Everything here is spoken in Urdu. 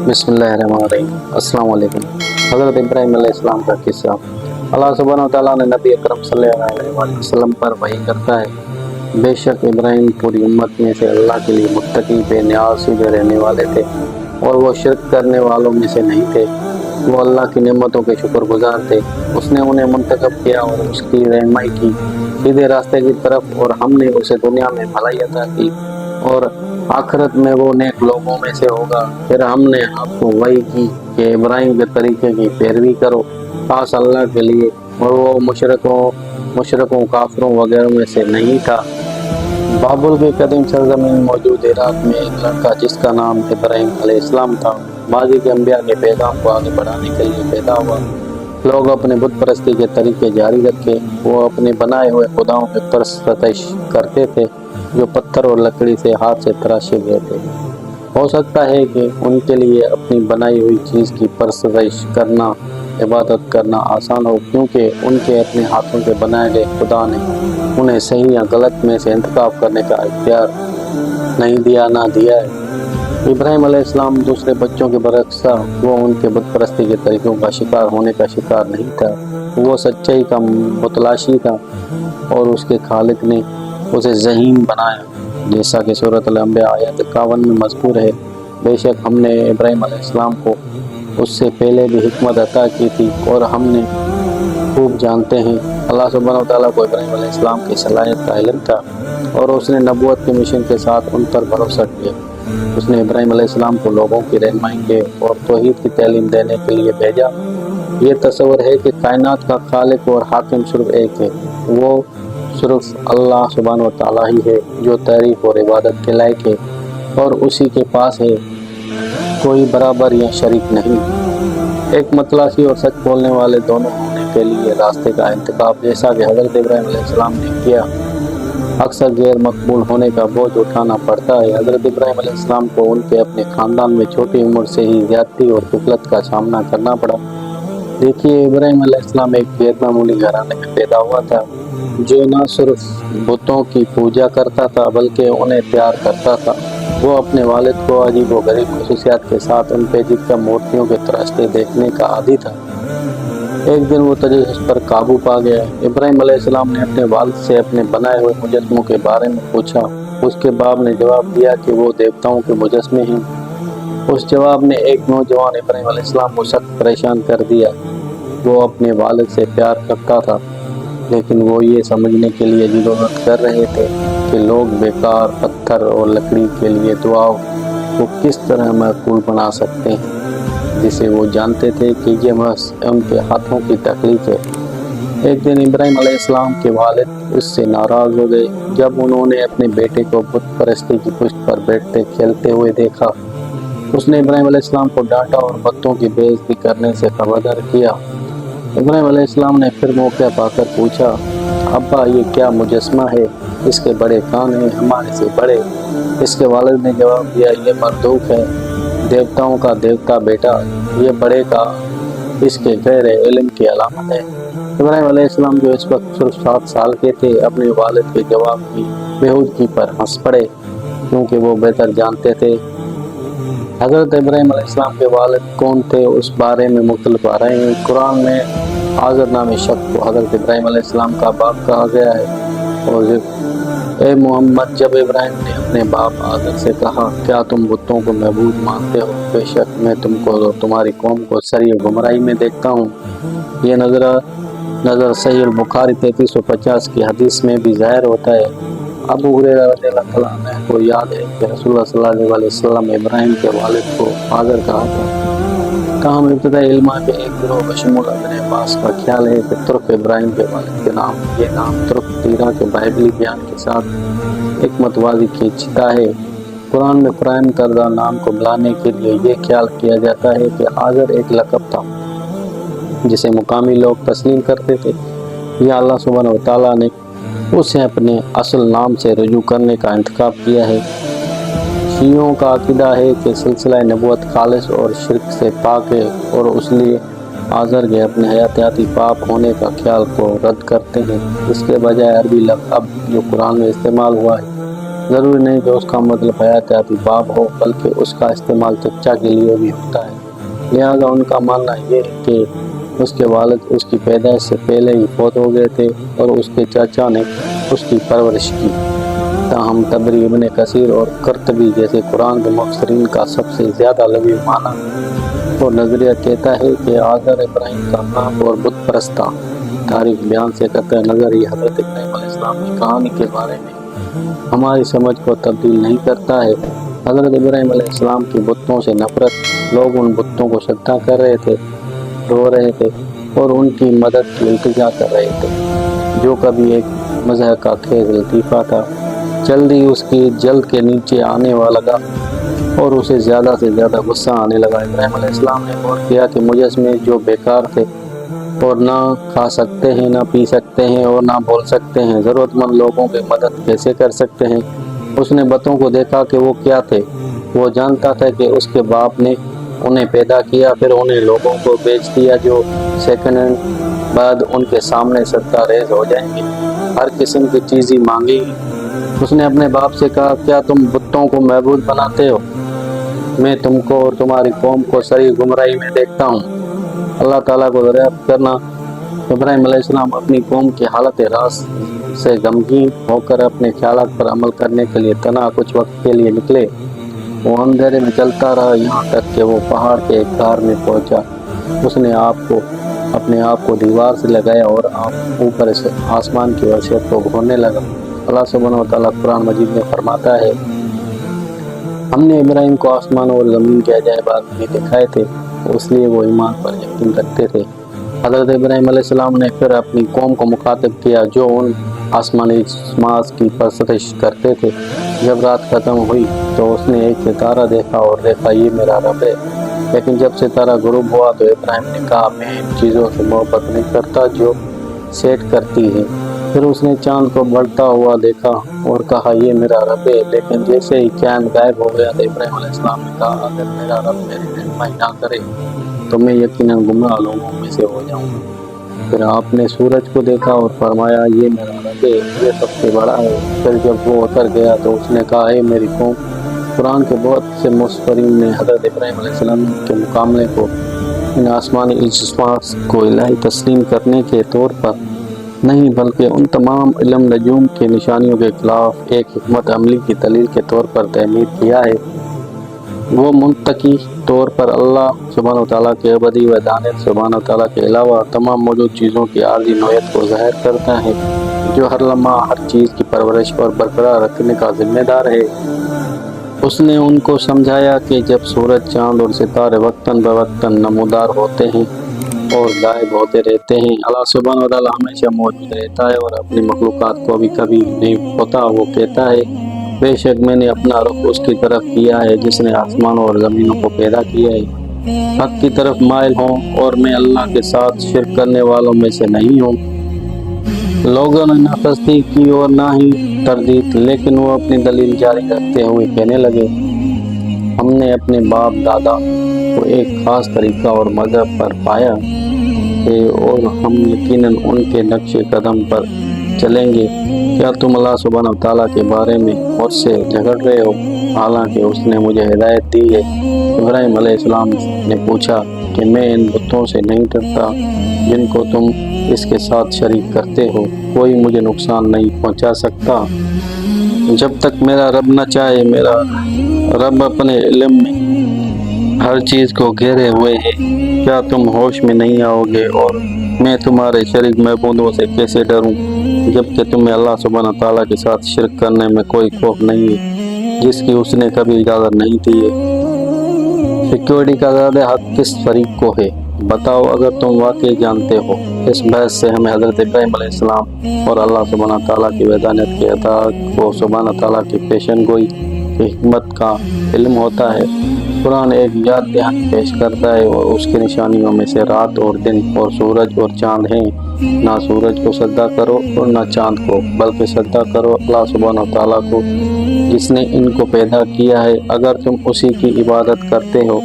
بسم اللہ الرحمن الرحیم۔ السلام علیکم۔ حضرت ابراہیم علیہ السلام کا قصہ۔ اللہ سبحانہ و تعالیٰ نے نبی اکرم صلی اللہ علیہ وسلم پر وحی کرتا ہے، بے شک ابراہیم پوری امت میں سے اللہ کے لیے متقی بے نیاز سیدھے رہنے والے تھے، اور وہ شرک کرنے والوں میں سے نہیں تھے۔ وہ اللہ کی نعمتوں کے شکر گزار تھے۔ اس نے انہیں منتخب کیا اور اس کی رہنمائی کی سیدھے راستے کی طرف، اور ہم نے اسے دنیا میں بھلائی عطا کی اور آخرت میں وہ نیک لوگوں میں سے ہوگا۔ پھر ہم نے آپ کو وحی کی کہ ابراہیم کے طریقے کی پیروی کرو، خاص اللہ کے لیے، اور وہ مشرکوں کافروں وغیرہ میں سے نہیں تھا۔ بابل کے قدیم سرزمین موجود عراق میں ایک لڑکا جس کا نام ابراہیم علیہ السلام تھا، ماضی کے انبیاء کے پیغام کو آگے بڑھانے کے لیے پیدا ہوا۔ لوگ اپنے بت پرستی کے طریقے جاری رکھے۔ وہ اپنے بنائے ہوئے خداؤں کی پرستش کرتے تھے جو پتھر اور لکڑی سے ہاتھ سے تراشے گئے تھے۔ ہو سکتا ہے کہ ان کے لیے اپنی بنائی ہوئی چیز کی پرستش کرنا، عبادت کرنا آسان ہو، کیونکہ ان کے اپنے ہاتھوں سے بنائے گئے خدا نے انہیں صحیح یا غلط میں سے انتخاب کرنے کا اختیار نہیں دیا نہ دیا ہے۔ ابراہیم علیہ السلام دوسرے بچوں کے برعکس تھا۔ وہ ان کے بت پرستی کے طریقوں کا شکار ہونے کا شکار نہیں تھا۔ وہ سچائی کا متلاشی تھا، اور اس کے خالق نے اسے ذہین بنایا، جیسا کہ سورۃ الانبیاء آیت 51 میں مذکور ہے۔ بے شک ہم نے ابراہیم علیہ السلام کو اس سے پہلے بھی حکمت عطا کی تھی، اور ہم نے خوب جانتے ہیں۔ اللہ سبحانہ و تعالیٰ کو ابراہیم علیہ السلام کی صلاحیت کا علم تھا، اور اس نے نبوت کے مشن کے ساتھ ان پر بھروسہ کیا۔ اس نے ابراہیم علیہ السلام کو لوگوں کی رہنمائی کے اور توحید کی تعلیم دینے کے لیے بھیجا۔ یہ تصور ہے کہ کائنات کا خالق اور حاکم صرف ایک ہے، وہ صرف اللہ سبحانہ و تعالیٰ ہی ہے جو تعریف اور عبادت کے لائق ہے، اور اسی کے پاس ہے کوئی برابر یا شریک نہیں۔ ایک متلاشی اور سچ بولنے والے دونوں ہونے کے لیے راستے کا انتخاب، جیسا کہ حضرت ابراہیم علیہ السلام نے کیا، اکثر غیر مقبول ہونے کا بوجھ اٹھانا پڑتا ہے۔ حضرت ابراہیم علیہ السلام کو ان کے اپنے خاندان میں چھوٹی عمر سے ہی زیادتی اور غفلت کا سامنا کرنا پڑا۔ دیکھیے، ابراہیم علیہ السلام ایک غیر معمولی گھرانے میں پیدا ہوا تھا، جو نہ صرف بتوں کی پوجا کرتا تھا بلکہ انہیں پیار کرتا تھا۔ وہ اپنے والد کو عجیب و غریب خصوصیات کے ساتھ ان پیچیدہ مورتیوں کے تراشتے دیکھنے کا عادی تھا۔ ایک دن وہ تجسس پر قابو پا گیا۔ ابراہیم علیہ السلام نے اپنے والد سے اپنے بنائے ہوئے مجسموں کے بارے میں پوچھا۔ اس کے باپ نے جواب دیا کہ وہ دیوتاؤں کے مجسمے ہیں۔ اس جواب نے ایک نوجوان ابراہیم علیہ السلام کو سخت پریشان کر دیا۔ وہ اپنے والد سے پیار کرتا تھا، لیکن وہ یہ سمجھنے کے لیے جدوجہد کر رہے تھے کہ لوگ بیکار پتھر اور لکڑی کے لیے دعاؤں کو کس طرح معقول بنا سکتے ہیں، جسے وہ جانتے تھے کہ یہ محض ان کے ہاتھوں کی تخلیق ہے۔ ایک دن ابراہیم علیہ السلام کے والد اس سے ناراض ہو گئے جب انہوں نے اپنے بیٹے کو بت پرستی کی پشت پر بیٹھتے کھیلتے ہوئے دیکھا۔ اس نے ابراہیم علیہ السلام کو ڈانٹا اور بتوں کی بے عزتی کرنے سے خبردار کیا۔ ابراہیم علیہ السلام نے پھر موقع پا کر پوچھا، ابا یہ کیا مجسمہ ہے؟ اس کے بڑے کان ہیں، ہمارے سے بڑے۔ اس کے والد نے جواب دیا، یہ مردوک ہے، دیوتاؤں کا دیوتا بیٹا، یہ بڑے کا اس کے گہرے علم کی علامت ہے۔ ابراہیم علیہ السلام جو اس وقت صرف 7 سال کے تھے، اپنے والد کے جواب کی بےہودگی پر ہنس پڑے، کیونکہ وہ بہتر جانتے تھے۔ حضرت ابراہیم علیہ السلام کے والد کون تھے، اس بارے میں مختلف آرائیں ہیں۔ قرآن میں آزر نامی شخص کو حضرت ابراہیم علیہ السلام کا باپ کہا گیا ہے، اور اے محمد، جب ابراہیم نے اپنے باپ آزر سے کہا، کیا تم بتوں کو معبود مانتے ہو؟ بے شک میں تم کو اور تمہاری قوم کو سری گمراہی میں دیکھتا ہوں۔ یہ نظر صحیح البخاری 3350 کی حدیث میں بھی ظاہر ہوتا ہے۔ ابو ہریرہ رضی اللہ تعالیٰ عنہ کو یاد ہے کہ رسول اللہ صلی اللہ علیہ وسلم ابراہیم کے والد کو آزر کہا تھا۔ تاہم ابتدائی علماء کے ایک گروہ بشمول ابن عباس کا خیال ہے کہ ترک ابراہیم کے والد کے نام یہ نام ترک تیرا کے بائبلی بیان کے ساتھ حکمت واضح کھینچتا ہے۔ قرآن میں فراہم کردہ نام کو بلانے کے لیے یہ خیال کیا جاتا ہے کہ آزر ایک لقب تھا جسے مقامی لوگ تسلیم کرتے تھے، یا اللہ سبحانہ و تعالیٰ نے اسے اپنے اصل نام سے رجوع کرنے کا انتخاب کیا ہے۔ شیعوں کا عقیدہ ہے کہ سلسلہ نبوت خالص اور شرک سے پاک ہے، اور اس لیے آزر کے اپنے حیاتیاتی پاک ہونے کا خیال کو رد کرتے ہیں۔ اس کے بجائے عربی لقب جو قرآن میں استعمال ہوا ہے، ضروری نہیں کہ اس کا مطلب حیاتیاتی باب ہو، بلکہ اس کا استعمال چچا کے لیے بھی ہوتا ہے۔ لہذا ان کا ماننا یہ ہے کہ اس کے والد اس کی پیدائش سے پہلے ہی فوت ہو گئے تھے اور اس کے چاچا نے اس کی پرورش کی۔ تاہم طبری، ابن کثیر اور قرطبی جیسے قرآن کے مفسرین کا سب سے زیادہ لغوی معنی اور نظریہ کہتا ہے کہ آزر ابراہیم کا باپ اور بت پرست تھا۔ تاریخ بیان سے قطع نظر یہ حضرت ابراہیم علیہ السلام کی کہانی کے بارے میں ہماری سمجھ کو تبدیل نہیں کرتا ہے۔ حضرت ابراہیم علیہ السلام کی بتوں سے نفرت، لوگ ان بتوں کو سجدہ کر رہے تھے، رو رہے تھے اور ان کی مدد کی التجا کر رہے تھے، جو کبھی ایک مزاح کا خیز لطیفہ تھا۔ جلدی اس کی جلد کے نیچے آنے لگا اور اسے زیادہ سے زیادہ غصہ آنے لگا۔ ابراہیم علیہ السلام نے غور کیا کہ مجسمے جو بیکار تھے اور نہ کھا سکتے ہیں، نہ پی سکتے ہیں اور نہ بول سکتے ہیں، ضرورت مند لوگوں کی مدد کیسے کر سکتے ہیں؟ اس نے بتوں کو دیکھا کہ وہ کیا تھے۔ وہ جانتا تھا کہ اس کے باپ نے انہیں پیدا کیا، پھر انہیں لوگوں کو بیچ دیا جو سیکنڈ بعد ان کے سامنے سجدہ ریز ہو جائیں گے، ہر قسم کی چیزیں مانگی۔ اس نے اپنے باپ سے کہا، کیا تم بتوں کو معبود بناتے ہو؟ میں تم کو اور تمہاری قوم کو سری گمراہی میں دیکھتا ہوں۔ اللہ تعالیٰ کو دریافت کرنا۔ ابراہیم علیہ السلام اپنی قوم کی حالت راس سے غمگین ہو کر اپنے خیالات پر عمل کرنے کے لیے تنہا کچھ وقت کے لیے نکلے۔ وہ اندھیرے میں چلتا رہا یہاں تک کہ وہ پہاڑ کے ایک غار میں پہنچا۔ اس نے اپنے آپ کو دیوار سے لگایا اور اوپر سے آسمان کی وحشت کو گھورنے لگا۔ اللہ سبحانہ و تعالیٰ قرآن مجید میں فرماتا ہے، ہم نے ابراہیم کو آسمان اور زمین کے عجائبات بھی دکھائے تھے، اس لیے وہ ایمان پر یقین رکھتے تھے۔ حضرت ابراہیم علیہ السلام نے پھر اپنی قوم کو مخاطب کیا جو ان آسمانی جسمات کی پرستش کرتے تھے۔ جب رات ختم ہوئی تو اس نے ایک ستارہ دیکھا اور دیکھا یہ میرا رب ہے۔ لیکن جب ستارہ غروب ہوا تو ابراہیم نے کہا، میں ان چیزوں سے محبت نہیں کرتا جو سیٹ کرتی ہے۔ پھر اس نے چاند کو بڑھتا ہوا دیکھا اور کہا، یہ میرا رب ہے۔ لیکن جیسے ہی چاند غائب ہو گیا تو ابراہیم علیہ السلام نے کہا، اگر میرا رب میری رہنمائی نہ کرے تو میں یقیناً گمراہ لوگوں میں سے ہو جاؤں گا۔ پھر آپ نے سورج کو دیکھا اور فرمایا، یہ میرا رب ہے، یہ سب سے بڑا ہے۔ پھر جب وہ اتر گیا تو اس نے کہا، اے میری قوم، قرآن کے بہت سے مفسرین نے حضرت ابراہیم علیہ السلام کے مقابلے کو ان آسمانی جسمات کو الہی تسلیم کرنے کے طور پر نہیں بلکہ ان تمام علم نجوم کی نشانیوں کے خلاف ایک حکمت عملی کی دلیل کے طور پر تعمیر کیا ہے۔ وہ منطقی طور پر اللہ سبحانہ وتعالیٰ کے ابدی وحدانیت سبحانہ وتعالیٰ کے علاوہ تمام موجود چیزوں کی عارضی نوعیت کو ظاہر کرتا ہے، جو ہر لمحہ ہر چیز کی پرورش اور برقرار رکھنے کا ذمہ دار ہے۔ اس نے ان کو سمجھایا کہ جب سورج، چاند اور ستارے وقتاً بوقتاً نمودار ہوتے ہیں اور غائب ہوتے رہتے ہیں، اللہ سبحانہ وتعالیٰ ہمیشہ موجود رہتا ہے اور اپنی مخلوقات کو بھی کبھی نہیں ہوتا۔ وہ کہتا ہے، بے شک میں نے اپنا رخ اس کی طرف کیا ہے جس نے آسمانوں اور زمینوں کو پیدا کیا ہے۔ حق کی طرف مائل ہوں اور میں اللہ کے ساتھ شرک کرنے والوں میں سے نہیں ہوں۔ لوگوں نے نہ تصدیق کی اور نہ ہی تردید، لیکن وہ اپنی دلیل جاری رکھتے ہوئے کہنے لگے، ہم نے اپنے باپ دادا کو ایک خاص طریقہ اور مذہب پر پایا ہے اور ہم یقیناً ان کے نقش قدم پر چلیں گے۔ کیا تم اللہ سبحانہ وتعالیٰ کے بارے میں مجھ سے جھگڑ رہے ہو حالانکہ اس نے مجھے ہدایت دی ہے؟ ابراہیم علیہ السلام نے پوچھا کہ میں ان بتوں سے نہیں ڈرتا جن کو تم اس کے ساتھ شریک کرتے ہو، کوئی مجھے نقصان نہیں پہنچا سکتا جب تک میرا رب نہ چاہے۔ میرا رب اپنے علم میں ہر چیز کو گھیرے ہوئے ہے۔ کیا تم ہوش میں نہیں آؤ گے اور میں تمہارے شریک معبودوں سے کیسے ڈروں جبکہ تمہیں اللہ سبحانہ تعالیٰ کے ساتھ شرک کرنے میں کوئی خوف نہیں ہے جس کی اس نے کبھی اجازت نہیں دی ہے۔ سیکیورٹی کا زیادہ حق کس فریق کو ہے؟ بتاؤ اگر تم واقعی جانتے ہو۔ اس بحث سے ہمیں حضرت ابراہیم علیہ السلام اور اللہ سبحانہ تعالیٰ کی وحدانیت کے عطا کو سبحانہ تعالیٰ کی پیشن گوئی کی حکمت کا علم ہوتا ہے۔ قرآن ایک یاد دہانی پیش کرتا ہے اور اس کی نشانیوں میں سے رات اور دن اور سورج اور چاند ہیں۔ نہ سورج کو سجدہ کرو اور نہ چاند کو، بلکہ سجدہ کرو اللہ سبحانہ تعالیٰ کو جس نے ان کو پیدا کیا ہے، اگر تم اسی کی عبادت کرتے ہو۔